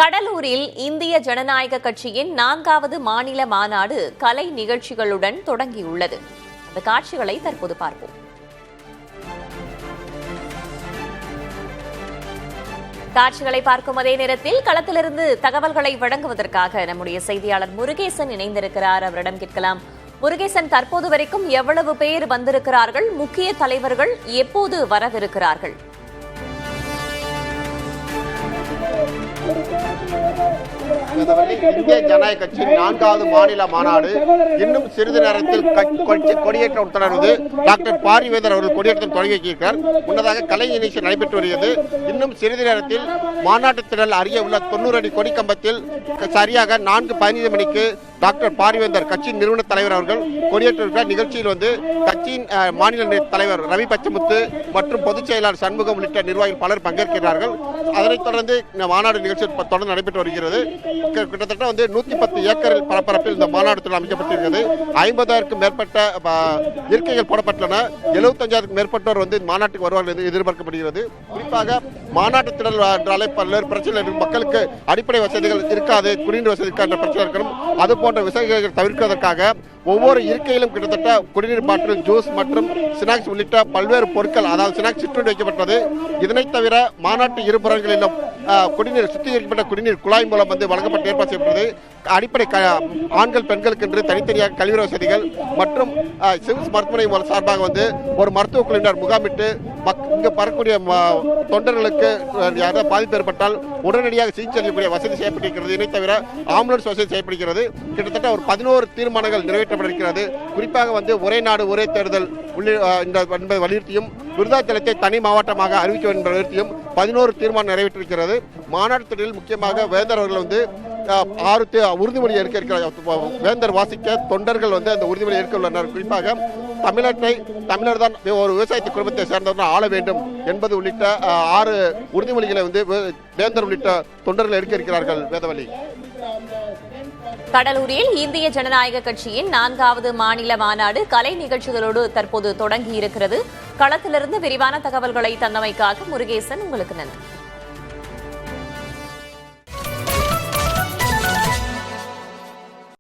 கடலூரில் இந்திய ஜனநாயக கட்சியின் 4வது மாநில மாநாடு கலை நிகழ்ச்சிகளுடன் தொடங்கியுள்ளது. அந்த காட்சிகளை தற்போது பார்ப்போம். காட்சிகளை பார்க்கும் அதே நேரத்தில் களத்திலிருந்து தகவல்களை வழங்குவதற்காக நம்முடைய செய்தியாளர் முருகேசன் இணைந்திருக்கிறார். அவரிடம் கேட்கலாம். முருகேசன், தற்போது வரைக்கும் எவ்வளவு பேர் வந்திருக்கிறார்கள்? முக்கிய தலைவர்கள் எப்போது வரவிருக்கிறார்கள்? இந்திய ஜனநாயக கட்சியின் 4வது மாநில மாநாடு இன்னும் சிறிது நேரத்தில் கொடியேற்றம் தொடர்ந்து டாக்டர் பாரிவேந்தர் அவர்கள் கொடியேற்றம் தொடங்கி வைக்கிறார். முன்னதாக கலை நிகழ்ச்சி நடைபெற்று வருகிறது. இன்னும் சிறிது நேரத்தில் மாநாட்டு திடல் அருகே உள்ள 90 அடி கொடி கம்பத்தில் சரியாக 4:15 மணிக்கு டாக்டர் பாரிவேந்தர் கட்சியின் நிறுவன தலைவர் அவர்கள் கொடியேற்ற நிகழ்ச்சியில் கட்சியின் மாநில தலைவர் ரவி பச்சமுத்து மற்றும் பொதுச் செயலாளர் சண்முகம் உள்ளிட்ட நிர்வாகிகள் பலர் பங்கேற்கிறார்கள். அதனைத் தொடர்ந்து இந்த மாநாடு நிகழ்ச்சி தொடர்ந்து நடைபெற்று வருகிறது. கிட்டத்தட்ட 110 ஏக்கர் பரப்பரப்பில் இந்த மாநாடு அமைக்கப்பட்டிருக்கிறது. 50,000க்கும் மேற்பட்ட இருக்கைகள் போடப்பட்டுள்ளன. 75,000க்கும் மேற்பட்டோர் மாநாட்டுக்கு வருவார்கள் என்று எதிர்பார்க்கப்படுகிறது. குறிப்பாக மாநாட்டு திடல் என்றாலே பல்வேறு பிரச்சனை மக்களுக்கு அடிப்படை வசதிகள் இருக்காது, குடிநீர் வசதி இருக்காத பிரச்சனை இருக்கணும். அது போன்ற விஷயங்களை தவிர்ப்பதற்காக ஒவ்வொரு இருக்கையிலும் கிட்டத்தட்ட குடிநீர் பாட்டில், ஜூஸ் மற்றும் ஸ்நாக்ஸ் உள்ளிட்ட பல்வேறு பொருட்கள், அதாவது ஸ்நாக்ஸ் சிற்றுண்டி வைக்கப்பட்டது. இதனைத் தவிர மாநாட்டு இருபுறங்களிலும் குடிநீர் சுத்திகரிக்கப்பட்ட குடிநீர் குழாய் மூலம் வழங்கப்பட்ட ஏற்பாடு செய்யப்பட்டது. அடிப்படை ஆண்கள் பெண்களுக்கு என்று தனித்தனியாக கழிவுற வசதிகள் மற்றும் சிம்ஸ் மருத்துவமனை சார்பாக ஒரு மருத்துவ குழுவினர் முகாமிட்டு இங்கு வரக்கூடிய தொண்டர்களுக்கு யாராவது பாதிப்பு ஏற்பட்டால் உடனடியாக சிகிச்சை அளிக்கக்கூடிய வசதி செய்யப்பட்டிருக்கிறது. இதை தவிர ஆம்புலன்ஸ் வசதி செய்யப்படுகிறது. கிட்டத்தட்ட ஒரு 11 தீர்மானங்கள் நிறைவேற்றப்பட்டிருக்கிறது. குறிப்பாக ஒரே நாடு ஒரே தேர்தல் என்பதை வலியுறுத்தியும், விருதாச்சலத்தை தனி மாவட்டமாக அறிவிக்க வேண்டும் என்ற வலியுறுத்தியும் 11 தீர்மானம் நிறைவேற்றிருக்கிறது. மாநாட்டு திடலில் முக்கியமாக வேந்தர் அவர்கள் 6 உறுதிமொழி ஏற்க இருக்கிறார். வேந்தர் வாசிக்க தொண்டர்கள் அந்த உறுதிமொழி ஏற்க உள்ளனர். குறிப்பாக தமிழர் தான் ஒரு விவசாயத்தை குடும்பத்தை சேர்ந்தவர்கள் ஆள வேண்டும் என்பது உள்ளிட்ட 6 உறுதிமொழிகளை வேந்தர் உள்ளிட்ட தொண்டர்கள் எடுக்க இருக்கிறார்கள். வேதவழி. கடலூரில் இந்திய ஜனநாயக கட்சியின் 4வது மாநில மாநாடு கலை நிகழ்ச்சிகளோடு தற்போது தொடங்கி இருக்கிறது. களத்திலிருந்து விரிவான தகவல்களை தந்தமைக்காக முருகேசன், உங்களுக்கு நன்றி.